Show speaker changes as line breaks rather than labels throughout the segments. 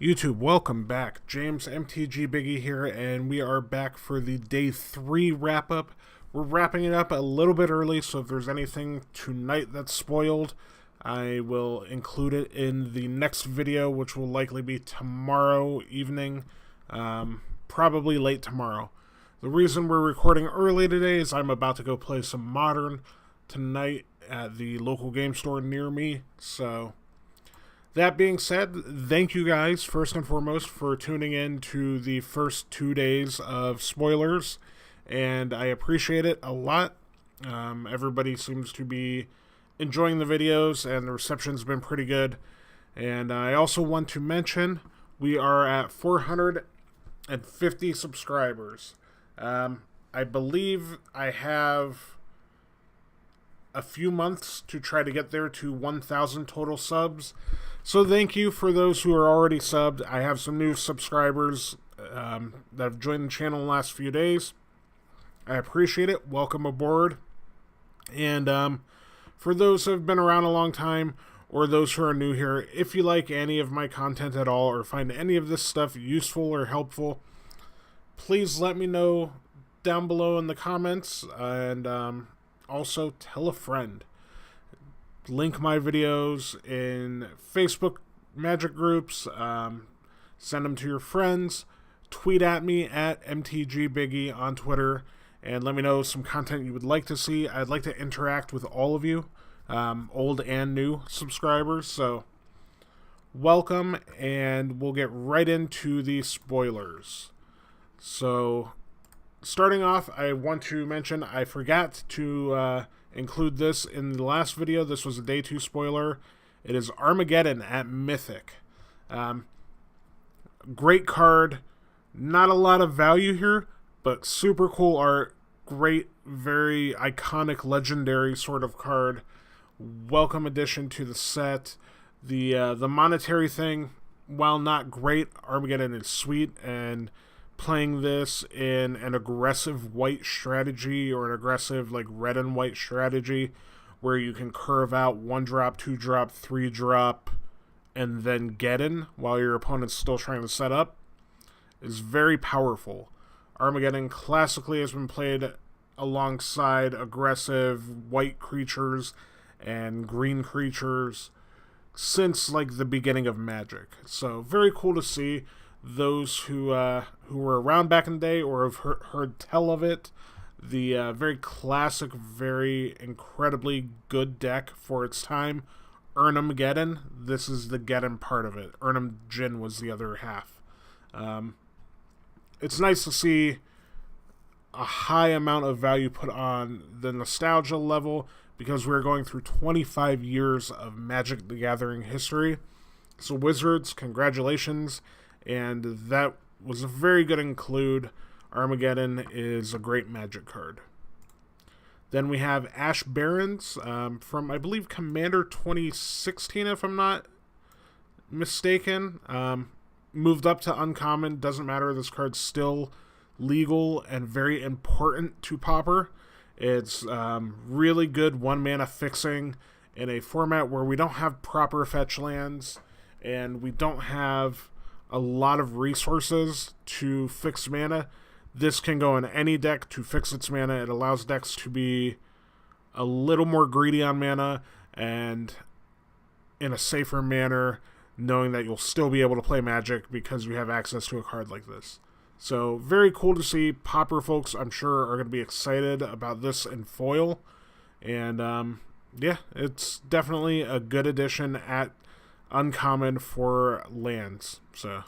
YouTube, welcome back. James MTG Biggie here, and we are back for the Day 3 wrap-up. We're wrapping it up a little bit early, so if there's anything tonight that's spoiled, I will include it in the next video, which will likely be tomorrow evening, probably late tomorrow. The reason we're recording early today is I'm about to go play some Modern tonight at the local game store near me, so... That being said, thank you guys, first and foremost, for tuning in to the first 2 days of spoilers, and I appreciate it a lot. Everybody seems to be enjoying the videos, and the reception's been pretty good. And I also want to mention, we are at 450 subscribers. I believe I have a few months to try to get there to 1,000 total subs. So thank you for those who are already subbed. I have some new subscribers that have joined the channel in the last few days. I appreciate it. Welcome aboard. And for those who have been around a long time, or those who are new here, if you like any of my content at all, or find any of this stuff useful or helpful, please let me know down below in the comments, and also tell a friend. Link my videos in Facebook Magic groups, send them to your friends, tweet at me at MTGBiggie on Twitter, and let me know some content you would like to see. I'd like to interact with all of you, old and new subscribers, so welcome, and we'll get right into the spoilers. So, starting off, I want to mention I forgot to include this in the last video. This was a Day 2 spoiler. It is Armageddon at Mythic. Great card. Not a lot of value here, but super cool art. Great, very iconic, legendary sort of card. Welcome addition to the set. The monetary thing, while not great, Armageddon is sweet, and playing this in an aggressive white strategy, or an aggressive like red and white strategy where you can curve out 1-drop, 2-drop, 3-drop, and then get in while your opponent's still trying to set up, is very powerful. Armageddon classically has been played alongside aggressive white creatures and green creatures since like the beginning of Magic. So very cool to see. Those who were around back in the day or have heard tell of it, the very classic, very incredibly good deck for its time, Armageddon. This is the Geddon part of it. Jin was the other half. It's nice to see a high amount of value put on the nostalgia level, because we're going through 25 years of Magic the Gathering history. So Wizards, congratulations. And that was a very good include. Armageddon is a great Magic card. Then we have Ash Barrens from, I believe, Commander 2016, if I'm not mistaken. Moved up to uncommon. Doesn't matter. This card's still legal and very important to Pauper. It's really good 1-mana fixing in a format where we don't have proper fetch lands, and we don't have a lot of resources to fix mana. This can go in any deck to fix its mana. It allows decks to be a little more greedy on mana and in a safer manner, knowing that you'll still be able to play Magic because you have access to a card like this. So very cool to see. Pauper folks, I'm sure, are going to be excited about this in foil. And yeah, it's definitely a good addition at uncommon for lands. So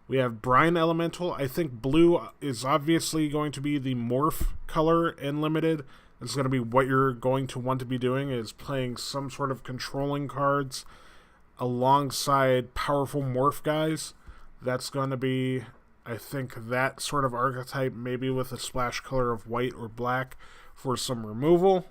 we have Bryan Elemental. I think blue is obviously going to be the morph color in limited. It's going to be what you're going to want to be doing, is playing some sort of controlling cards alongside powerful morph guys. That's going to be, I think, that sort of archetype, maybe with a splash color of white or black for some removal.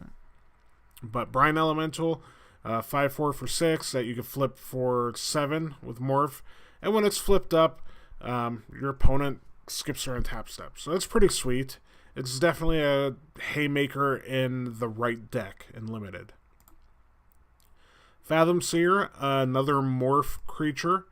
But Bryan Elemental, 5/4 for 6 that you can flip for 7 with morph, and when it's flipped up, your opponent skips her and tap steps. So that's pretty sweet. It's definitely a haymaker in the right deck in limited. Fathom Seer, another morph creature,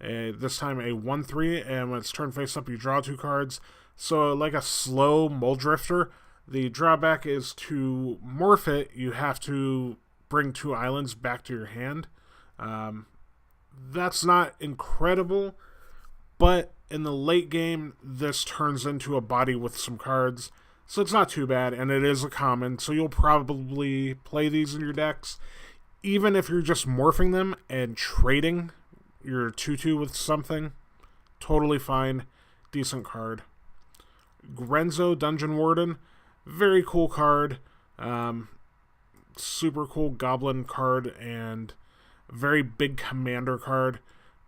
This time a 1/3, and when it's turned face up, you draw 2 cards. So like a slow Mole Drifter, the drawback is to morph it, you have to bring 2 islands back to your hand. That's not incredible, but in the late game, this turns into a body with some cards, so it's not too bad, and it is a common, so you'll probably play these in your decks. Even if you're just morphing them and trading your 2/2 with something, totally fine, decent card. Grenzo, Dungeon Warden, very cool card, super cool goblin card, and very big commander card.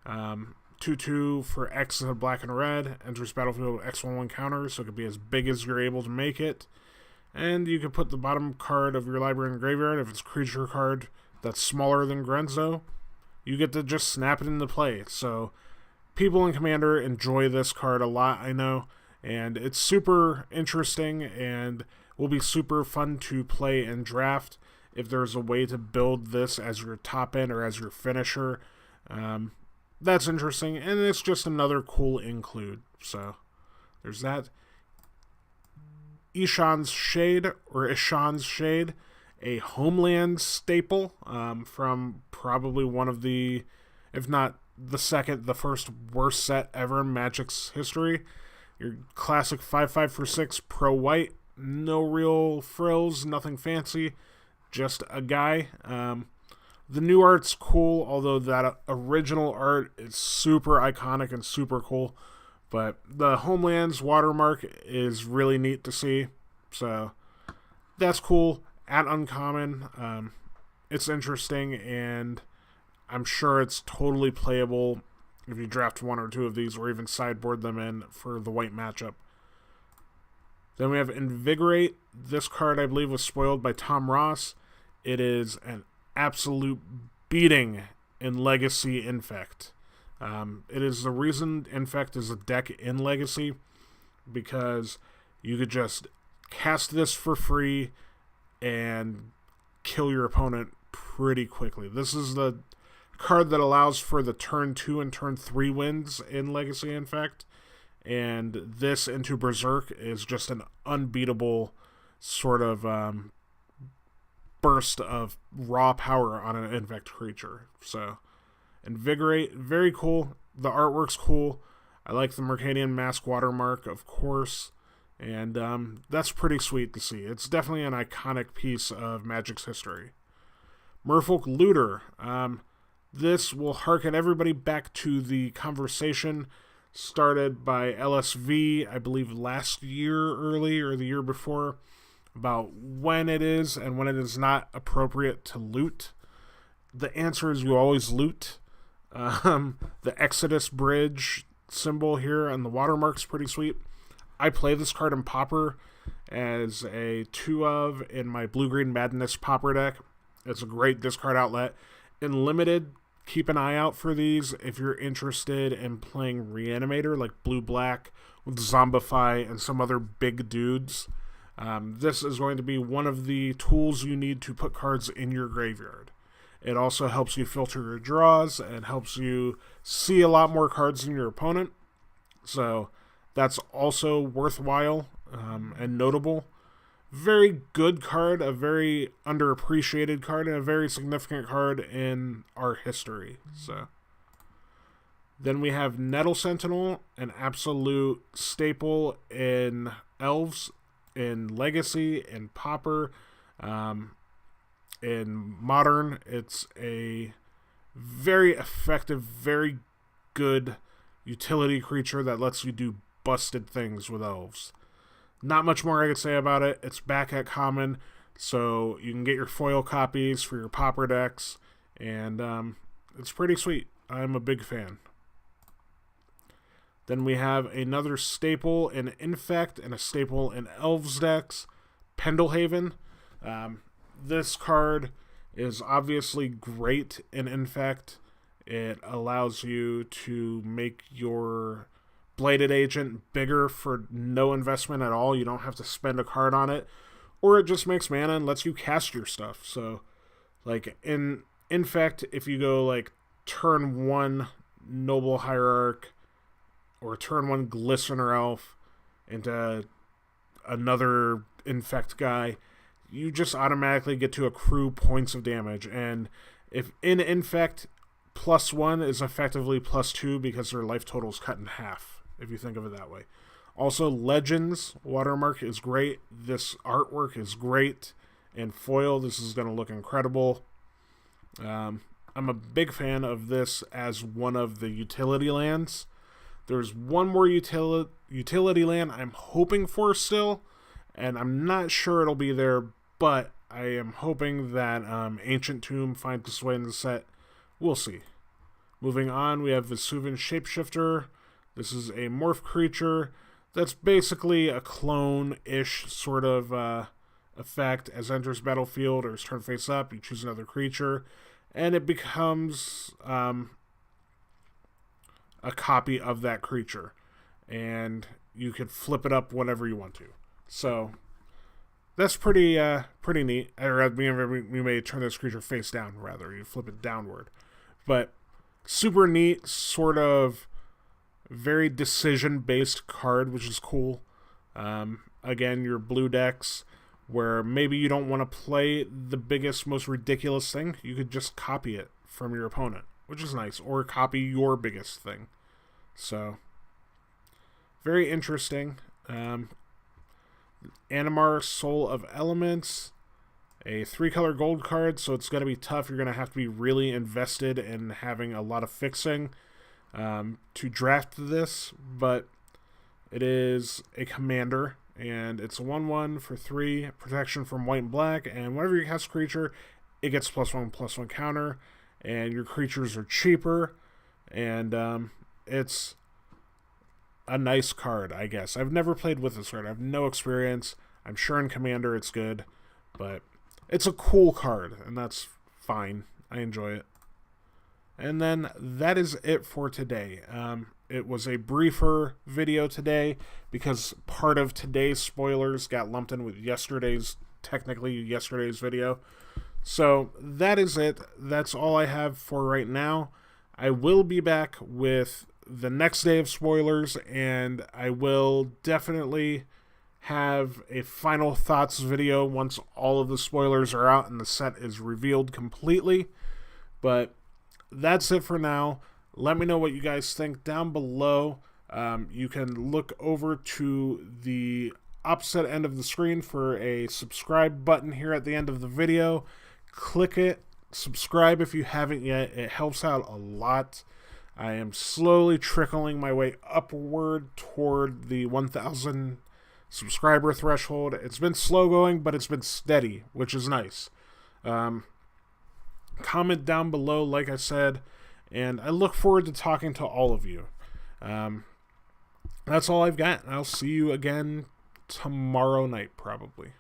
2/2 for X and black and red, enters battlefield with X/1/1 counter, so it could be as big as you're able to make it. And you can put the bottom card of your library in the graveyard. If it's a creature card that's smaller than Grenzo, you get to just snap it into play. So people in Commander enjoy this card a lot, I know, and it's super interesting and will be super fun to play and draft if there's a way to build this as your top end or as your finisher. That's interesting, and it's just another cool include. So there's that. Ishan's Shade, a Homeland staple from probably one of the, if not the second, the first worst set ever in Magic's history. Your classic 5/5 for 6 pro white, no real frills, nothing fancy, just a guy. The new art's cool, although that original art is super iconic and super cool. But the Homeland's watermark is really neat to see. So that's cool. At uncommon, it's interesting, and I'm sure it's totally playable if you draft 1 or 2 of these, or even sideboard them in for the white matchup. Then we have Invigorate. This card, I believe, was spoiled by Tom Ross. It is an absolute beating in Legacy Infect. It is the reason Infect is a deck in Legacy, because you could just cast this for free and kill your opponent pretty quickly. This is the card that allows for the turn 2 and turn 3 wins in Legacy Infect, and this into Berserk is just an unbeatable sort of burst of raw power on an Infect creature. So Invigorate, very cool. The artwork's cool. I like the Mercadian Mask watermark, of course, and that's pretty sweet to see. It's definitely an iconic piece of Magic's history. Merfolk Looter. This will harken everybody back to the conversation started by LSV, I believe last year early or the year before, about when it is and when it is not appropriate to loot. The answer is you always loot. The Exodus Bridge symbol here and the watermark's pretty sweet. I play this card in Pauper as a 2 of in my Blue-Green Madness Pauper deck. It's a great discard outlet. In Limited, keep an eye out for these if you're interested in playing Reanimator, like Blue-Black with Zombify and some other big dudes. This is going to be one of the tools you need to put cards in your graveyard. It also helps you filter your draws and helps you see a lot more cards than your opponent. So that's also worthwhile and notable. Very good card, a very underappreciated card, and a very significant card in our history. So then we have Nettle Sentinel, an absolute staple in Elves, in Legacy, in Pauper, in Modern. It's a very effective, very good utility creature that lets you do busted things with Elves. Not much more I could say about it. It's back at common, so you can get your foil copies for your Pauper decks, and it's pretty sweet. I'm a big fan. Then we have another staple in Infect and a staple in Elves decks, Pendelhaven. This card is obviously great in Infect. It allows you to make your Bladed Agent bigger for no investment at all. You don't have to spend a card on it. Or it just makes mana and lets you cast your stuff. So, like, in Infect, if you go, like, turn 1 Noble Hierarch or turn 1 Glistener Elf into another Infect guy, you just automatically get to accrue points of damage. And if in Infect, +1 is effectively +2 because their life total is cut in half, if you think of it that way. Also, Legends watermark is great. This artwork is great. And foil, this is going to look incredible. I'm a big fan of this as one of the utility lands. There's one more utility land I'm hoping for still, and I'm not sure it'll be there, but I am hoping that Ancient Tomb finds its way in the set. We'll see. Moving on, we have Vesuvian Shapeshifter. This is a morph creature that's basically a clone-ish sort of effect. As enters battlefield or is turned face up, you choose another creature, and it becomes a copy of that creature. And you could flip it up whenever you want to. So that's pretty neat. Or you may turn this creature face down, rather. You flip it downward. But super neat, sort of very decision-based card, which is cool. Again, your blue decks, where maybe you don't want to play the biggest, most ridiculous thing, you could just copy it from your opponent, which is nice. Or copy your biggest thing. So, very interesting. Animar, Soul of Elements, a 3-color gold card, so it's going to be tough. You're going to have to be really invested in having a lot of fixing to draft this, but it is a commander, and it's a 1/1 for 3, protection from white and black, and whenever you cast a creature, it gets +1/+1 counter, and your creatures are cheaper, and it's a nice card, I guess. I've never played with this card. I have no experience. I'm sure in Commander it's good, but it's a cool card, and that's fine. I enjoy it. And then that is it for today. It was a briefer video today because part of today's spoilers got lumped in with technically yesterday's video. So that is it. That's all I have for right now. I will be back with the next day of spoilers, and I will definitely have a final thoughts video once all of the spoilers are out and the set is revealed completely. But that's it for now. Let me know what you guys think down below. You can look over to the opposite end of the screen for a subscribe button here at the end of the video. Click it. Subscribe if you haven't yet. It helps out a lot. I am slowly trickling my way upward toward the 1,000 subscriber threshold. It's been slow going, but it's been steady, which is nice. Comment down below, like I said, and I look forward to talking to all of you. That's all I've got. I'll see you again tomorrow night, probably.